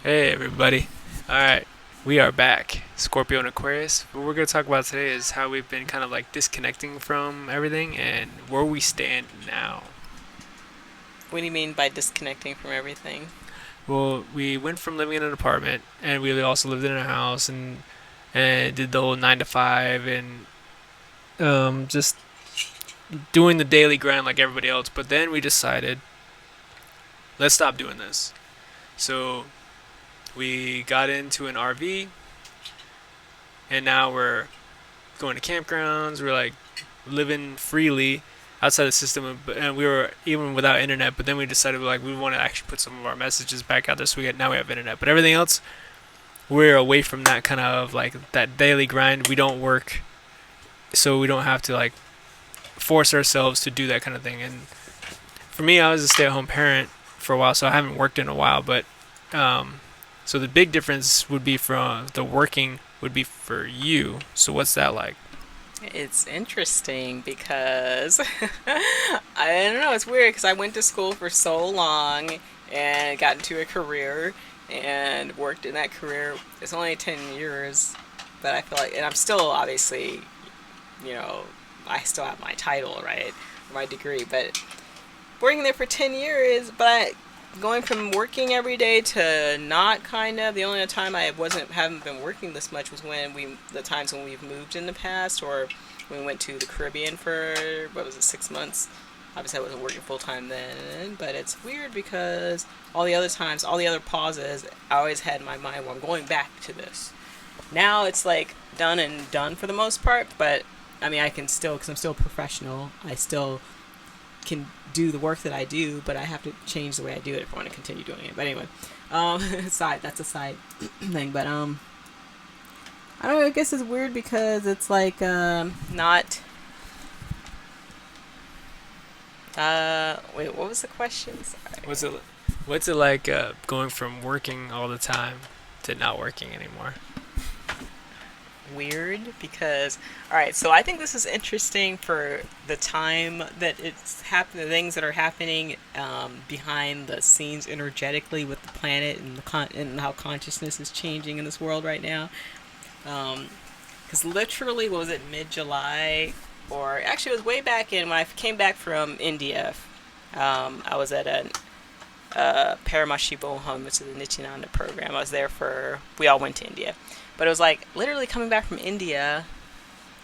Hey everybody. Alright, we are back. Scorpio and Aquarius. What we're going to talk about today is how we've been kind of like disconnecting from everything and where we stand now. What do you mean by disconnecting from everything? Well, we went from living in an apartment and we also lived in a house and did the whole 9 to 5 and just doing the daily grind like everybody else. But then we decided, let's stop doing this. So we got into an RV and now we're going to campgrounds. We're like living freely outside the system, and we were even without internet. But then we decided like we want to actually put some of our messages back out there, so now we have internet. But everything else, we're away from that kind of like that daily grind. We don't work, so we don't have to like force ourselves to do that kind of thing. And for me, I was a stay-at-home parent for a while, so I haven't worked in a while. But so the big difference would be from the working would be for you. So what's that like? It's interesting because I don't know, it's weird because I went to school for so long and got into a career and worked in that career. It's only 10 years, but I feel like, and I'm still obviously, you know, I still have my title, right? My degree, but working there for 10 years, going from working every day to not kind of the only time I haven't been working this much was when the times when we've moved in the past or when we went to the Caribbean for what was it 6 months. Obviously I wasn't working full time then, but it's weird because all the other times, all the other pauses, I always had in my mind, well, I'm going back to this. Now it's like done and done for the most part, but I mean I can still, because I'm still a professional, I still can do the work that I do, but I have to change the way I do it if I want to continue doing it. But anyway, that's a side thing. But I don't know. I guess it's weird because it's like not. Wait, what was the question? Sorry. What's it What's it like going from working all the time to not working anymore? Weird because all right, so I think this is interesting for the time that it's happening, the things that are happening behind the scenes energetically with the planet and and how consciousness is changing in this world right now. Because literally, what was it, mid July? Or actually, it was way back in when I came back from India. I was at a Paramashi Boham, which is a Nityananda program. I was there we all went to India. But it was like literally coming back from India,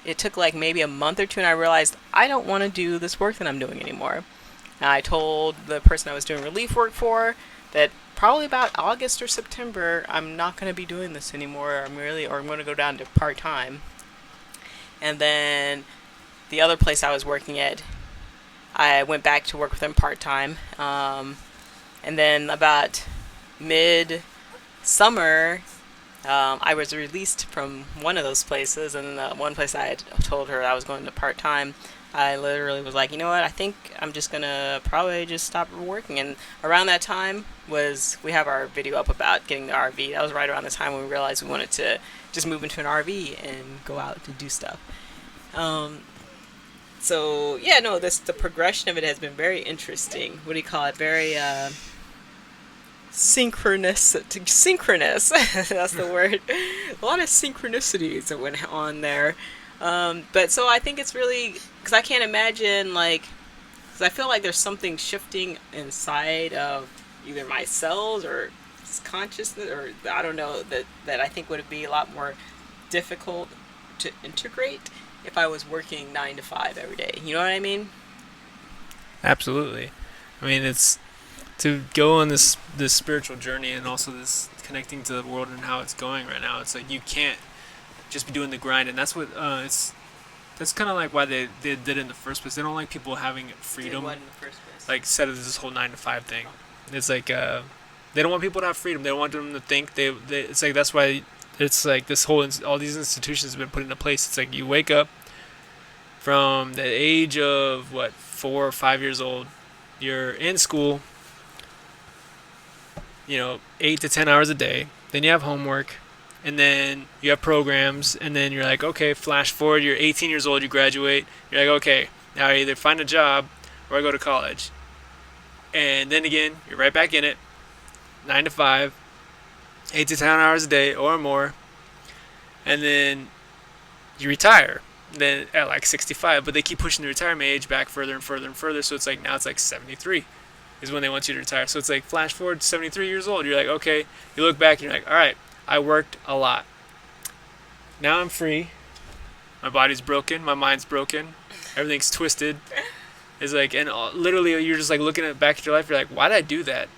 it took like maybe a month or two, and I realized I don't want to do this work that I'm doing anymore. And I told the person I was doing relief work for that probably about August or September, I'm not going to be doing this anymore. Or I'm going to go down to part time. And then the other place I was working at, I went back to work with them part time. And then about mid summer, I was released from one of those places, and the one place I had told her I was going to part time, I literally was like, you know what? I think I'm just gonna probably just stop working. And around that time was we have our video up about getting the RV. That was right around the time when we realized we wanted to just move into an RV and go out to do stuff. Um, so yeah, no, this the progression of it has been very interesting. What do you call it? Very synchronous. That's the word. A lot of synchronicities that went on there. But so I think it's really because I can't imagine like because I feel like there's something shifting inside of either my cells or consciousness or I don't know that I think would be a lot more difficult to integrate if I was working 9 to 5 every day. You know what I mean? Absolutely. I mean, it's to go on this spiritual journey and also this connecting to the world and how it's going right now. It's like you can't just be doing the grind, and that's what it's. That's kind of like why they did it in the first place. They don't like people having Did freedom, what in the first place? like instead of this whole 9 to 5 thing. It's like they don't want people to have freedom. They don't want them to think they. It's like that's why it's like this whole all these institutions have been put into place. It's like you wake up from the age of what 4 or 5 years old, you're in school, 8 to 10 hours a day. Then you have homework, and then you have programs, and then you're like, okay, flash forward, you're 18 years old, you graduate. You're like, okay, now I either find a job or I go to college. And then again, you're right back in it, 9 to 5. 8 to 10 hours a day or more, and then you retire. Then at like 65, but they keep pushing the retirement age back further and further and further. So it's like now it's like 73 is when they want you to retire. So it's like flash forward to 73 years old. You're like, okay. You look back and you're like, all right, I worked a lot. Now I'm free. My body's broken. My mind's broken. Everything's twisted. It's like, and literally you're just like looking at back at your life. You're like, why did I do that?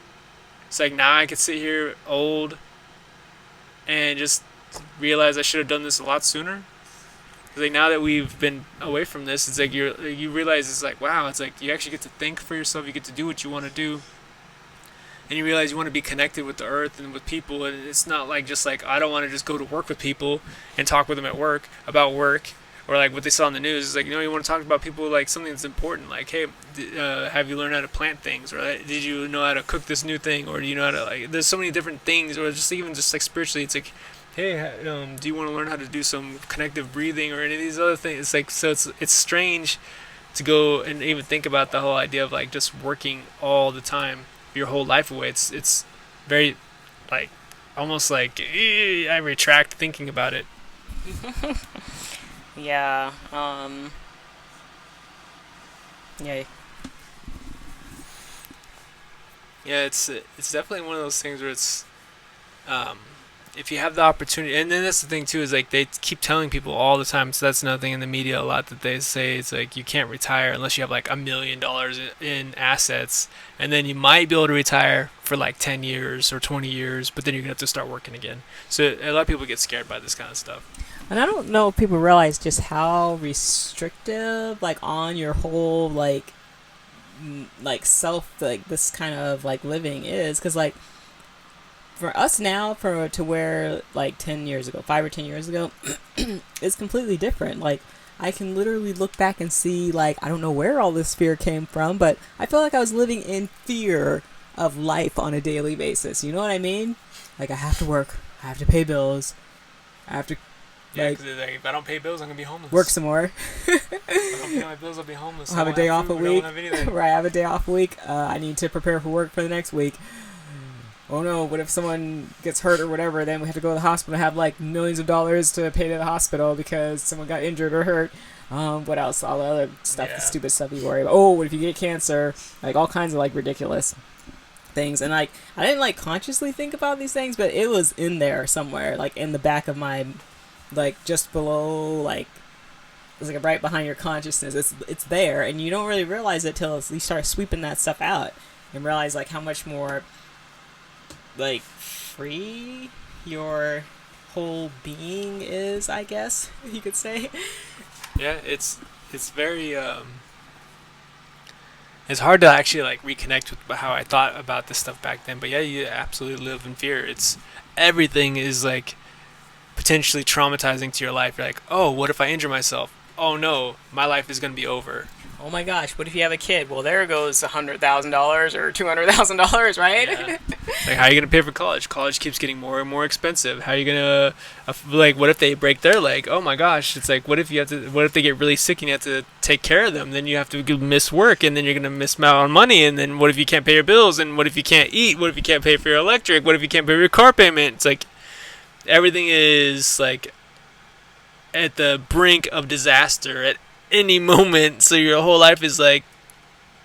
It's like now I could sit here old and just realize I should have done this a lot sooner. Like now that we've been away from this, it's like you realize it's like wow, it's like you actually get to think for yourself, you get to do what you want to do, and you realize you want to be connected with the earth and with people, and it's not like just like I don't want to just go to work with people and talk with them at work about work or like what they saw in the news. It's like you want to talk about people like something that's important, like hey, have you learned how to plant things, or did you know how to cook this new thing, or do you know how to like? There's so many different things, or just even just like spiritually, it's like hey, do you want to learn how to do some connective breathing or any of these other things? It's like, so it's strange to go and even think about the whole idea of like just working all the time, your whole life away. It's very like almost like I retract thinking about it. Yeah. Yeah. Yeah, it's definitely one of those things where it's um, if you have the opportunity, and then that's the thing too, is like they keep telling people all the time. So that's another thing in the media a lot that they say. It's like you can't retire unless you have like $1 million in assets, and then you might be able to retire for like 10 years or 20 years, but then you're gonna have to start working again. So a lot of people get scared by this kind of stuff. And I don't know if people realize just how restrictive, like, on your whole, like self, like this kind of like living is, because like for us now, for to where like 10 years ago, 5 or 10 years ago, it's completely different. Like I can literally look back and see, like, I don't know where all this fear came from, but I feel like I was living in fear of life on a daily basis. You know what I mean? Like I have to work, I have to pay bills, I have to Yeah, like because like, if I don't pay bills, I'm gonna be homeless. work some more. If I don't pay my bills, I'll be homeless. I'll have a day off a food, I week. won't have anything. Right, I have a day off a week. I need to prepare for work for the next week. Oh no, what if someone gets hurt or whatever, then we have to go to the hospital and have like millions of dollars to pay to the hospital because someone got injured or hurt. What else? All the other stuff, the stupid stuff you worry about. Oh, what if you get cancer? Like all kinds of like ridiculous things. And like I didn't like consciously think about these things, but it was in there somewhere, like in the back of my, like just below, like it's like right behind your consciousness. It's there, and you don't really realize it till you start sweeping that stuff out and realize like how much more like free your whole being is, I guess you could say. Yeah, it's very it's hard to actually like reconnect with how I thought about this stuff back then. But yeah, you absolutely live in fear. It's everything is like potentially traumatizing to your life. You're like, oh, what if I injure myself? Oh no, my life is gonna be over. Oh my gosh, what if you have a kid? Well, there goes $100,000 or $200,000, right? Yeah. Like, how are you gonna pay for college? College keeps getting more and more expensive. How are you gonna, like, what if they break their leg? Oh my gosh, it's like, what if they get really sick and you have to take care of them? Then you have to miss work, and then you're gonna miss out on money. And then what if you can't pay your bills? And what if you can't eat? What if you can't pay for your electric? What if you can't pay for your car payment? It's like everything is like at the brink of disaster at any moment. So your whole life is like,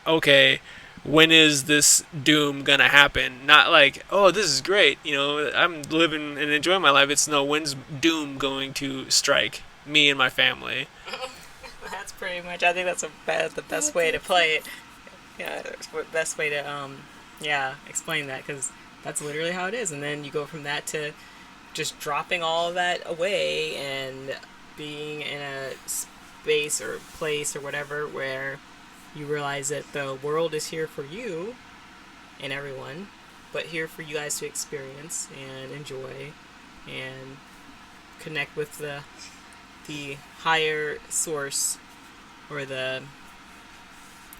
okay, when is this doom gonna happen? Not like, oh, this is great, I'm living and enjoying my life. It's no, when's doom going to strike me and my family? That's pretty much, I think that's the best way to play it. Yeah, the best way to explain that, because that's literally how it is. And then you go from that to just dropping all of that away and being in a space or place or whatever where you realize that the world is here for you and everyone, but here for you guys to experience and enjoy and connect with the higher source, or the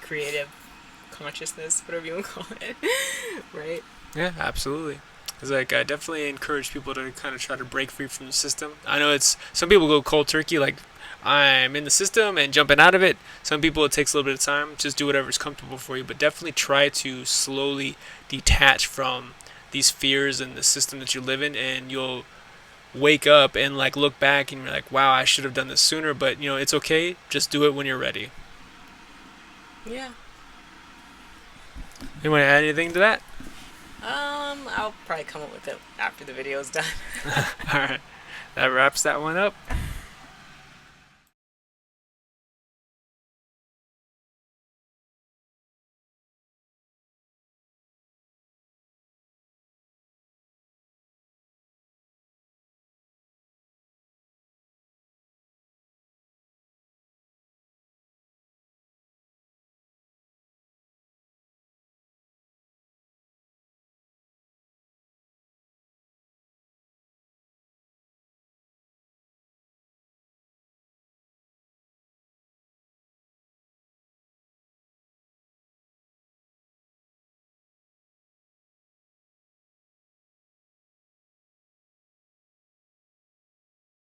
creative consciousness, whatever you want to call it. Right? Yeah, absolutely. It's like I definitely encourage people to kind of try to break free from the system. I know it's some people go cold turkey, like I'm in the system and jumping out of it. Some people, it takes a little bit of time. Just do whatever's comfortable for you, but definitely try to slowly detach from these fears and the system that you live in, and you'll wake up and like look back and you're like, wow, I should have done this sooner. But you know, it's okay. Just do it when you're ready. Yeah. You want to add anything to that? I'll probably come up with it after the video's done. All right, that wraps that one up.